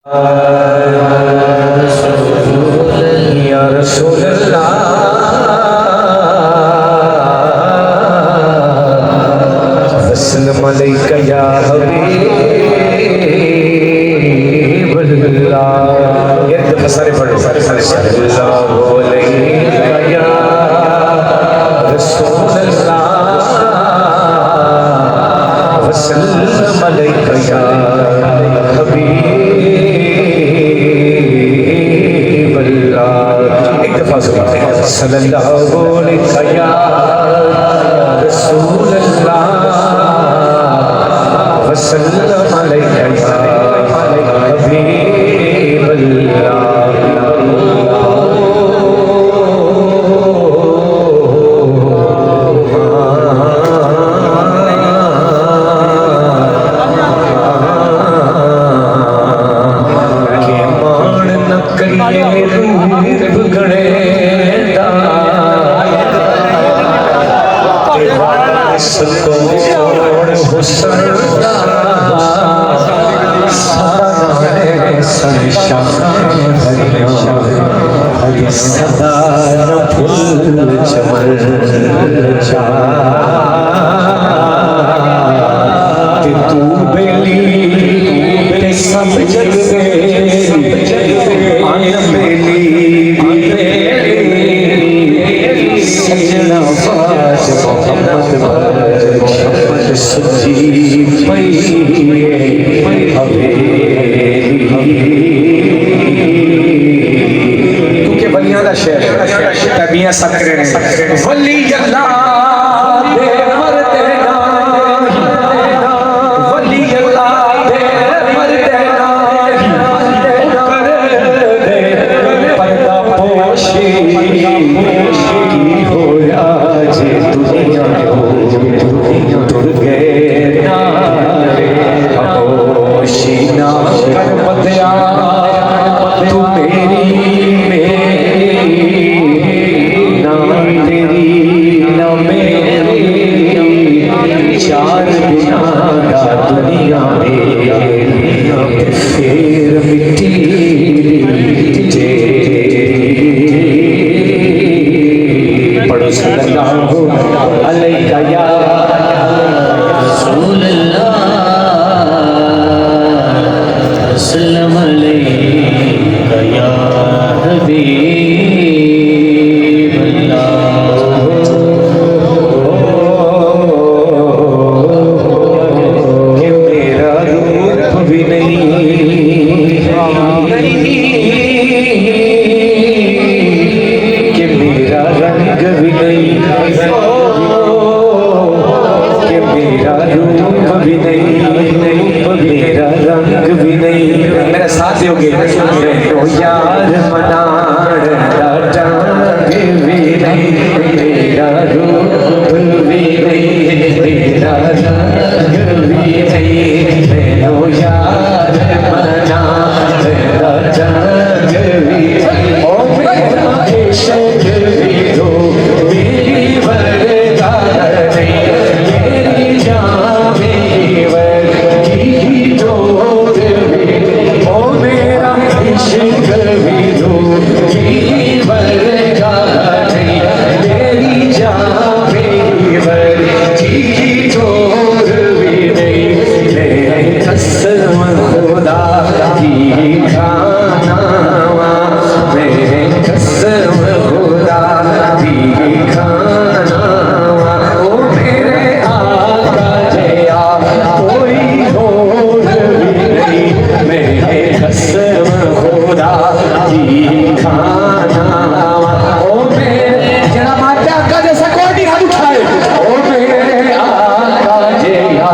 या रसूल अल्लाह वसल्लम अलैका या हबीब अल्लाह। एक दफा सारे पढ़ो, सारे सल्लल्लाहु अलैका या रसूल अल्लाह वसल्लम अलैका या हबीब अल्लाह। एक दफा सल्लल्लाहु अलैका या रसूल अल्लाह वसल्लम अलैका या हबीब अल्लाह। सदा न फूल चमन कि तू बेली ते सब जग आन बेली सजना बाज मोहम्मद सजी पई शेर तबिया सकरे वली अल्लाह दे मरते नाही, वली अल्लाह दे मरते नाही, कर दे पर्दा पोशी की होया जे दुनिया टुर गए नारे पोशी ना कर बदया तू मेरी चार गुना दुनिया में फिर मिट्टी पढ़ो सल्लल्लाहु अलैका या रसूल अल्लाह वसल्लम अलैका या हबीब यार मनाड़ डांग भी नहीं, मेरा रूप भी नहीं, मेरा रंग भी नहीं, मेरो यार मनाड़ डांग भी नहीं, ओ मेरा इश्क भी दो मेरी वर्गा नहीं, मेरी जान मेरी वर्गी डोर भी, ओ मेरा इश्क भी दो मेरी वर्गा नहीं, मेरी जान मेरी वर्गी डोर भी नहीं, मेरे कसम खुदा की खाना, मेरे कसम खुदा की खाना, ओ मेरे आका जया कोई और भी नहीं, मेरे कसम खुदा की खाना, ओ मेरे जरा माता आका जैसा कोई नहीं हाथ उठाए, ओ मेरे आका जया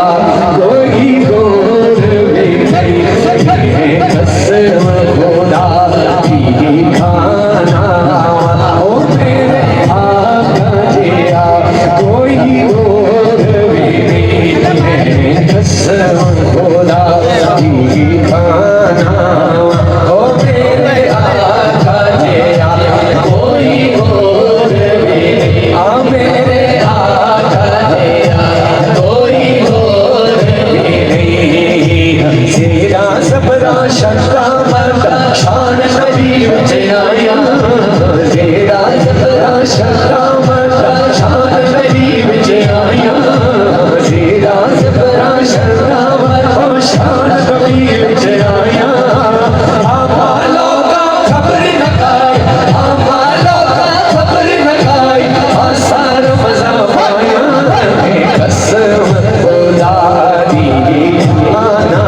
कोई और भी नहीं, मेरे कसम मर शान नबी विच आया तेरा जबरा शरा मर शान नबी विच आया तेरा जबरा शरा मर शान नबी विच आया आमा लोका खबर न खाए आमा लोका खबर न खाए आसार मजा पाया कसम खुदा दी आना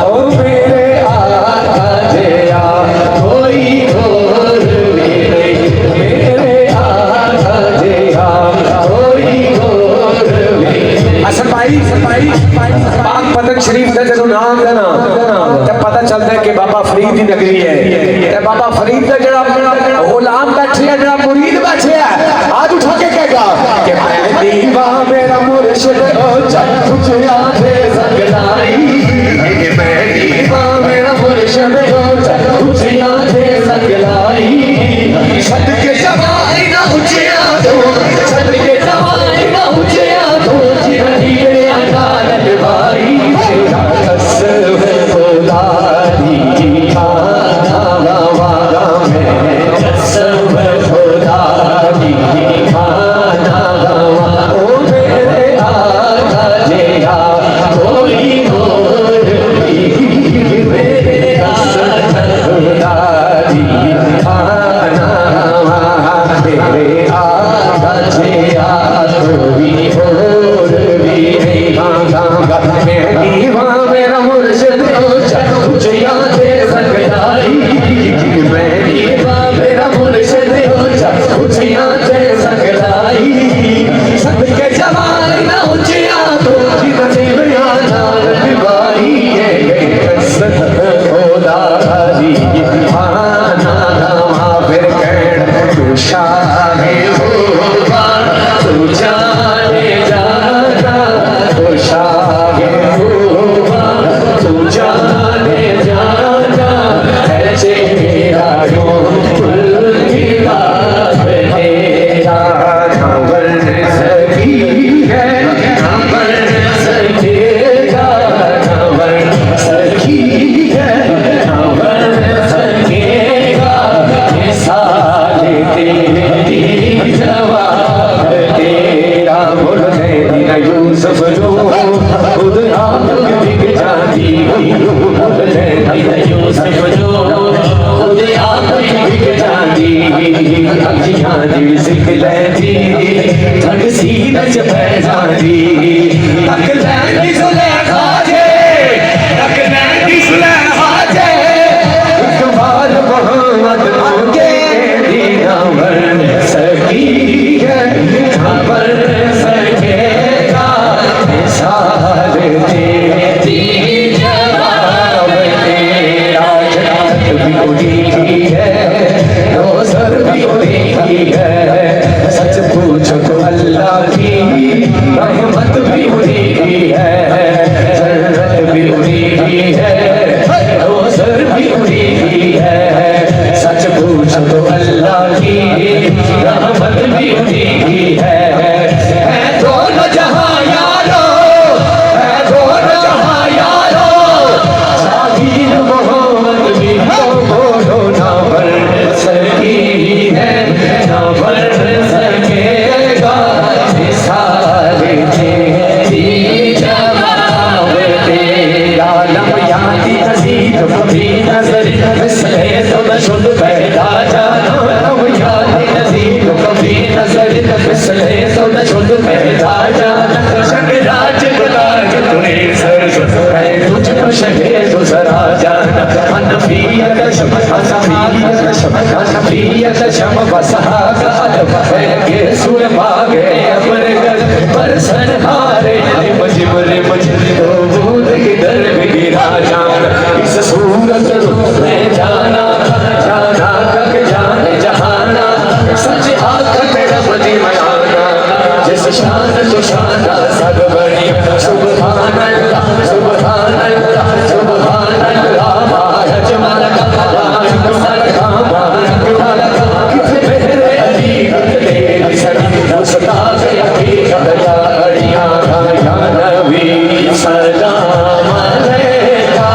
ओ मेरे आका जया कोई और भी नहीं मेरे आका जया कोई और भी अच्छा भाई पाक पतन शरीफ का जो नाम है ना तब पता चलता है कि बाबा फरीद की नगरी है बाबा फरीद का जरा गुलाम बैठे है जरा मुरीद बैठे है आज उठा के कहेगा कि मैं दीवा मेरा मुर्शिद ओ चल तुझे आधे संगलाई कि मैं दीवा मेरा मुर्शिद ओ चल तुझे आधे संगलाई छत के जवाई ना उचिया दो छत के जवाई ना उचिया दो जिरही रे अनानत भाई तेरा कसम खुदा दी खाना वादा मैं कसम खुदा दी खाना ओ मेरे आका जया कोई और भी मेरे आका खुदा दी खाना मेरे आका जया कोई और भी नहीं मांगा मैं दीवा मेरा मुर्शिद तुझे यादे संगलाई मैं दीवा मेरा मुर्शिद तुझे यादे संगलाई सबके जवान ना उचिया तो जितने बयाना दिवाई है कसम खुदा दी खाना फिर कहना तू शाहे होगा तू जाने जाना तू शाहे होगा तू जाने जाना ऐसे मेरा यूं कुल किताब तेरा ना बन सकी है ना बन सकेगा ना बन सकी है ना बन सकेगा मिसाल तेरी जवाब तेरा बोल दीना यूसुफ जो खुद आप दिख जाती बोल दीना यूसुफ जो खुद आप दिख जाती अखियां दिल सिख लेती धड़ सीने च पै जाती तक लैंदी सुलेखा जे तक लैंदी सुलेखा जे एक बार मोहम्मद मांगे दीना बन सकी है ना बन सकेगा मिसाल तेरी जवाब तेरा जन्नत भी उड़ी है रोज़र भी उड़ी है सच पूछो तो अल्लाह की रहमत भी उड़ी है जन्नत भी उड़ी है रोज़र भी उड़ी है सच पूछो तो अल्लाह की रहमत भी उड़ी है दोनों जहां यारो है दोनों जहां यारो शाहीद मोहम्मद भी तो बोलो ना बन सकी है ना बन सकेगा मिसाल तेरी जवाब तेरा लम यादी नज़ीर कभी नजर मिसले तो न शुद्ध पैदा जाना लम यादी नज़ीर कभी नजर मिसले तो न शुद्ध पैदा जाना शक राज बता के तूने सर है तुझको शहे तो जरा जाना अनफियत शम अनफियत शम अनफियत शम बसहा गाल है के सुर मागे अपने घर पर संहारे मजबूर मजबूर बूंद की दर में गिरा जाना इस सूरत में जाना जाना तक जाने जहाना सच आका तेरा बदी मयाना जिस शान तो शान सब बड़ी सुभान अल्लाह सुभान अल्लाह सुभान अल्लाह महाराज मलका मलका मलका कितने मेरे अली तेरी सदी मुस्ता गई कबला अड़ियां या नबी सलाम अलैका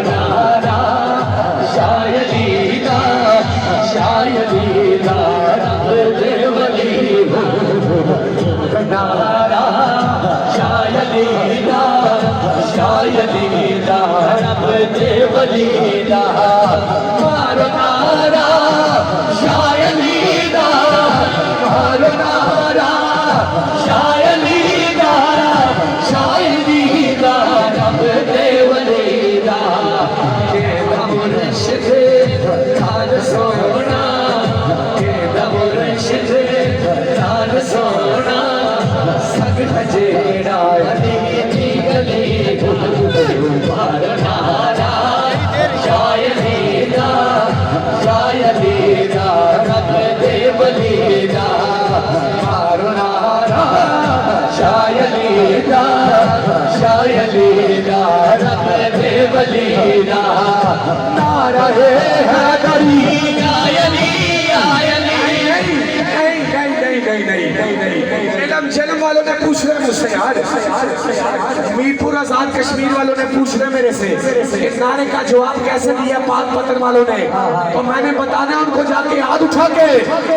नारा शायदी दा रब दे वली नारा शायदी दा रब दे वली दा मारो नारा शायदी दा मारो नारा शायदी दा रब दे वली दा के मुर्शिद थान सोना के मुर्शिद थान सोना सग जेड़ा अली दी गली मारो नारा शायदी दा रब दे वली दा मारो नारा शायदी दा रब दे वली दा नारा है हैदरी जन्म वालों ने पूछ रहे मुझसे यार, मीरपुर आजाद कश्मीर वालों ने पूछ रहे मेरे से इस नारे का जवाब कैसे दिया पाक पत्थर वालों ने, तो मैंने बताना उनको जाके हाथ उठा के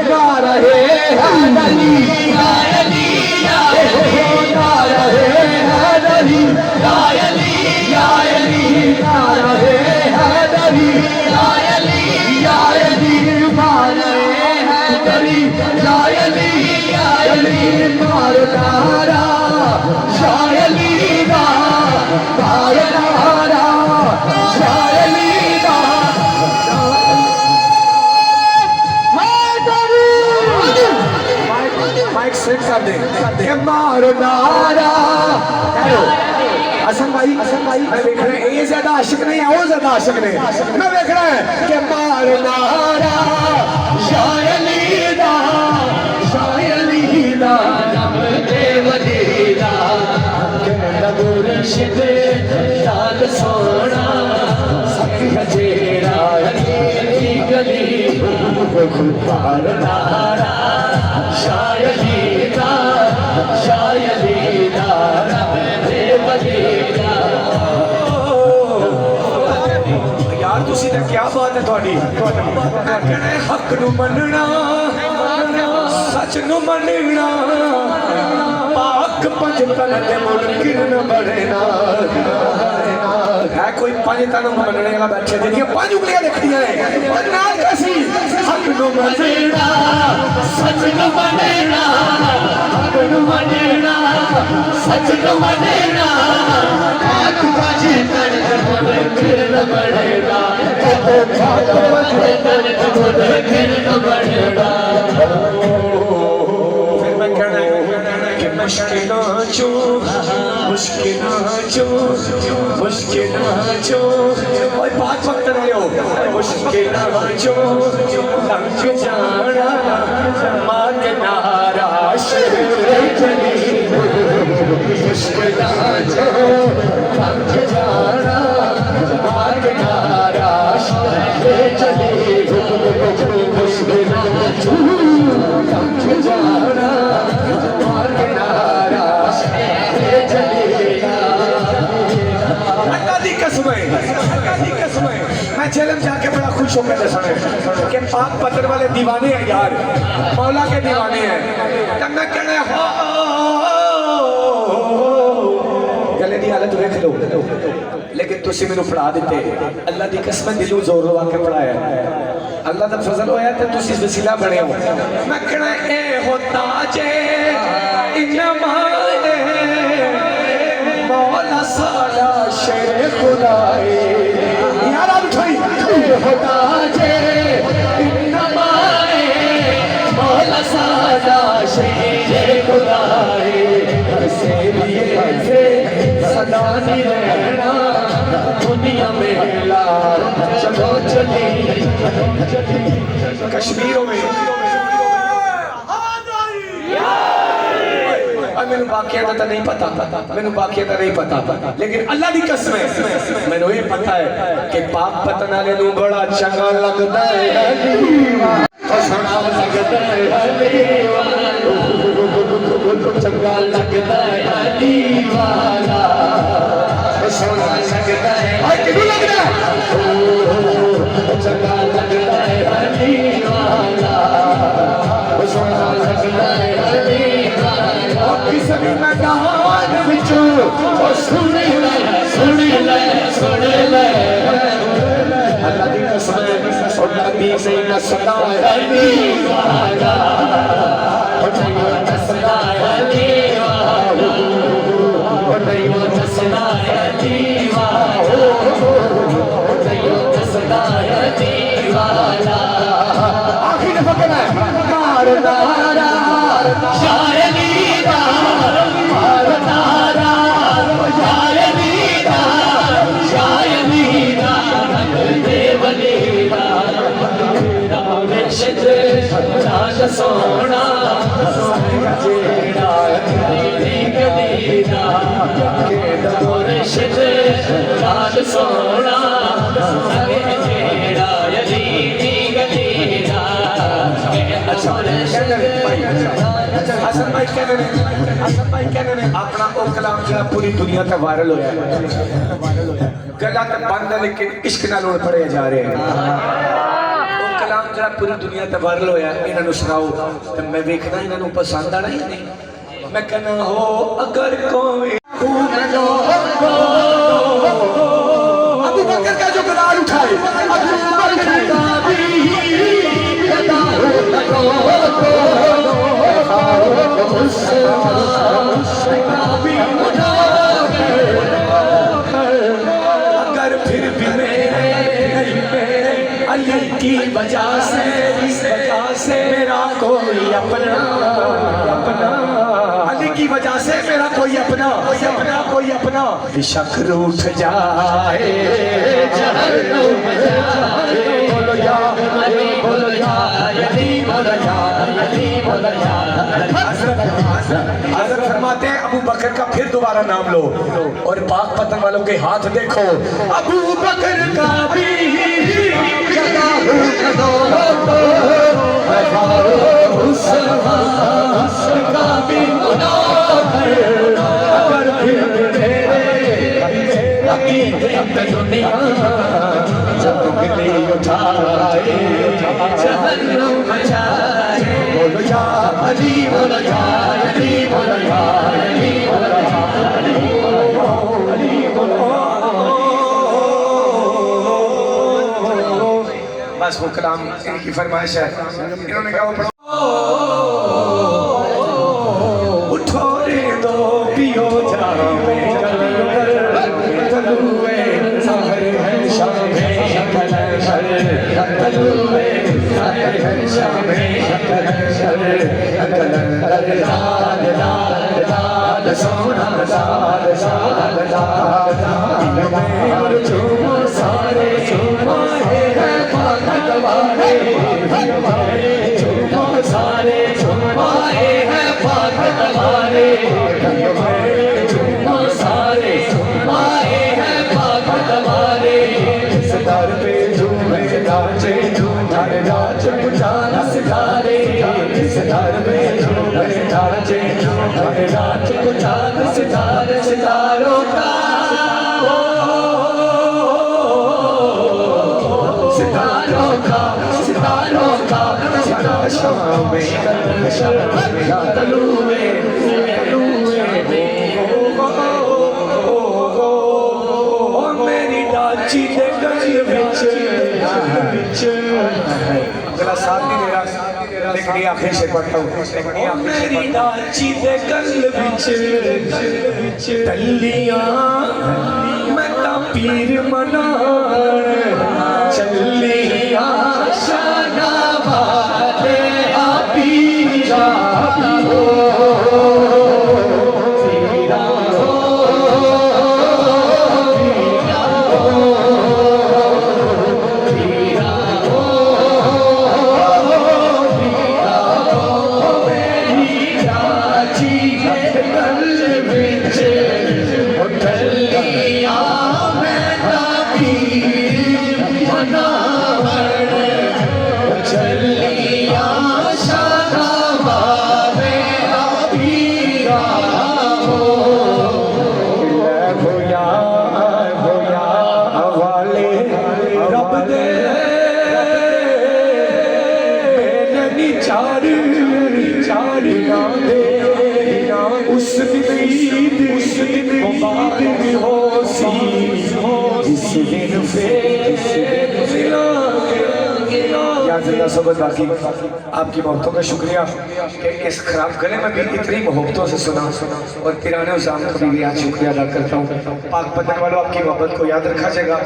नारा है हैदरी नारा है हैदरी नारा है हैदरी मारो नारा शायली दा मारो नारा शायली दा माइक सेट कर दे के मारो नारा हसन भाई मैं देख रहा है ये ज्यादा आशिक नहीं है, वो ज्यादा आशिक नहीं, मैं देख रहा है के मारो नारा शायली दा रब दे वली दा के मुर्शिद थान सोना सग जेड़ा अली दी गली मारो नारा शायदी दा रब दे वली दा यार तुसी तो क्या बात है थोड़ी हक नू मनना सच नू मनना पाक पंज तन दे मुनकिर न बढ़ना है कोई पंज तन मनने वाला बैठे जिन्हें पांच उंगलियां देखदियां है और नाल कैसी हक नू मनना सच नू मनना हक नू मनना सच नू मनना पाक पंज तन दे मुनकिर न बढ़ना पाक पंज तन दे मुनकिर न बढ़ना मुश्किल और बात वक्त रहे हो मुश्किल लंघ जाना मांग नारा चली मुश्किल लंघ जाना मांग नारा चली मुश्किल लंघ जाना मांग नारा मैं चैलेंज जाके बड़ा खुश होकर दसाने कि पाक पत्थर वाले दीवाने हैं यार, मौला के दीवाने हैं। तब मैं कहना गले की हालत देख लो, लेकिन तुसी मैनू पढ़ा दिते। अल्लाह की कसम दिलों जोर लगा के पढ़ाया, अल्लाह का फजल होया तो तुसी वसीला बने हो। मैं कहना ए होता जे इनमा मौला साला शेर खुदाए यार आप उठाई होता जे इनमा मौला साला शेर खुदाए से लिए से सदा नहीं रहना दुनिया में लाल चलो चली कश्मीरों में मैंने बाकिया का नहीं पता, मैंने बाकिया का नहीं पता, लेकिन अल्लाह की कसम है मैंने ये पता है कि पाक पतन वाले नू बड़ा चंगा लगता है चंगा लगता है सोना लगता है किनू लगदा चंगा लगदा है अली वाला सोना लगदा है अली वाला किसी भी मैदान विचों सुन ले अल्लाह दी कसम और नबी से नसदा है अली वाला नसदा है अली वाला नसदा है अली वाला नसदा है अली वाला आखिरी दफा कहना है मार नारा शायरी दा मार नारा शायरी दा देवली दा मुर्शिद राज सोना जेड़ा दी गदीदा मुर्शिद राज सोना जेड़ा दी गदीदा हसन भाई कहने ने अपना ओ कलाम जो पूरी दुनिया तक वायरल होया गला ते बंद है लेकिन इश्क नाल हुण पढ़े जा रहे हैं ओ कलाम जो पूरी दुनिया तक वायरल होया इन्हां नु सुनाओ ते मैं देखना इन्हां नु पसंद आना ही नहीं मैं कहना हो अगर कोई अबू बकर का जो कलाम उठाए अबू बकर का भी अगर फिर भी मेरे अली की वजह से मेरा कोई अपना अली की वजह से मेरा कोई अपना शक रूठ जाए जहन्नुम जाए बोलो या अली बोलो या अली बोलो या अली बोलो या हज़रत फरमाते हैं अबू बकर का फिर दोबारा नाम लो और पाक पतन वालों के हाथ देखो अबू बकर का भी दुनिया जब गिले उठाए जहन्नुम जाए बोलो या अली बोलो या अली बोलो या अली बोलो या अली बोलो बस वो कलाम इनकी फरमाइश है इन्होंने कहा उठो रे दो पियो जावे तलुए साहर है शामे कलशर तलुए साहर है शामे कलशर कलंदर लाल लाल लाल सोना लाल लाल लाल लाल झूमो सारे झूमो है भगत वाले झूमो सारे झूमो है भगत वाले झूमो सारे झूमो है भगत वाले सितार पे झूमे नाचे झूमर नाच पुजारा सितारे सितार पे झूमे नाचे झूमर नाच पुजारा सितारे सितारों का सितारों का शाम में तलुए ओ मेरी डाची दे गल विच अगला साथ नहीं दे रहा लेकिन ये आखिरी शेर पढ़ता हूँ मेरी डाची दे गल विच टल्लियां मैं ता पीर मनाण चलिया शाना वाले पीरा हो पीरा हो पीरा हो पीरा हो पीरा हो मेरी राजी गल विच टल्लियां मैं ता पीर दिन फिर या जिंदा सोबत बाकी आपकी मोहब्बतों का शुक्रिया कि इस खराब गले में भी इतनी मोहब्बतों से सुना और पिराने उजाम को भी आज शुक्रिया अदा करता हूँ। पाक पतन वालों आपकी मोहब्बत को याद रखा जाएगा।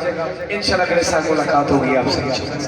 इंशाल्लाह अगले साल मुलाकात होगी आपसे।